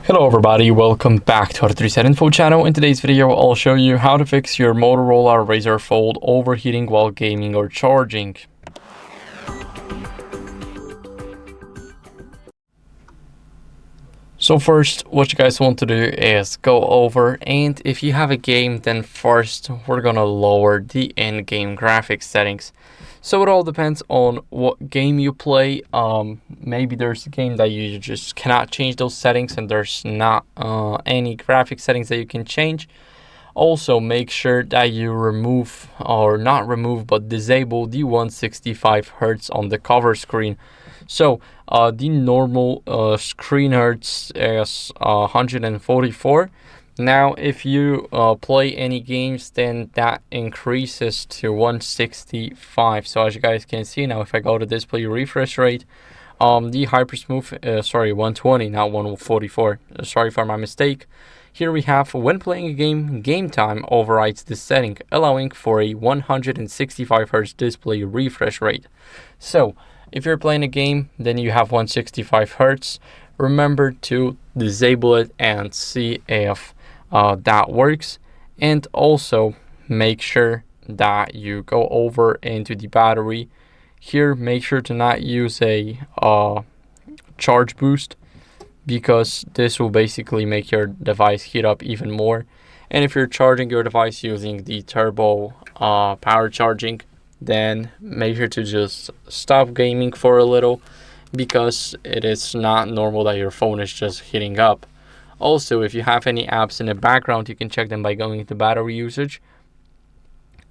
Hello everybody, welcome back to HardReset.Info channel. In today's video, I'll show you how to fix your Motorola Razr Fold overheating while gaming or charging. So first, what you guys want to do is go over, and if you have a game, then first we're gonna lower the in-game graphics settings. So it all depends on what game you play. Maybe there's a game that you just cannot change those settings and there's not any graphic settings that you can change. Also, make sure that you remove, or not remove, but disable the 165 Hz on the cover screen. So the normal screen hertz is 144. Now if you play any games, then that increases to 165. So as you guys can see now, if I go to display refresh rate, the hypersmooth 120, not 144, sorry for my mistake. Here we have, when playing a game, game time overrides this setting, allowing for a 165 Hz display refresh rate. So if you're playing a game, then you have 165 Hz. Remember to disable it and see if that works. And also make sure that you go over into the battery. Here, make sure to not use a charge boost, because this will basically make your device heat up even more. And if you're charging your device using the turbo power charging, then make sure to just stop gaming for a little, because it is not normal that your phone is just heating up. Also, if you have any apps in the background, you can check them by going into battery usage.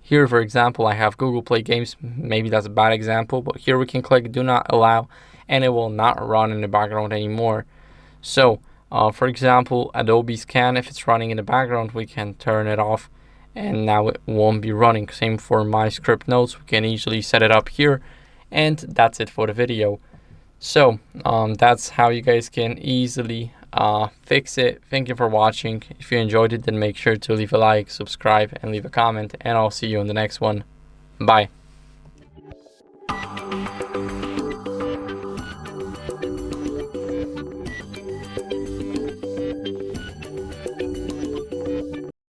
Here, for example, I have Google Play Games. Maybe that's a bad example, but here we can click do not allow and it will not run in the background anymore. So for example, Adobe Scan, if it's running in the background, we can turn it off and now it won't be running. Same for My Script Notes, we can easily set it up here. And that's it for the video. So that's how you guys can easily fix it. Thank you for watching. If you enjoyed it, then make sure to leave a like, subscribe, and leave a comment, and I'll see you in the next one. Bye.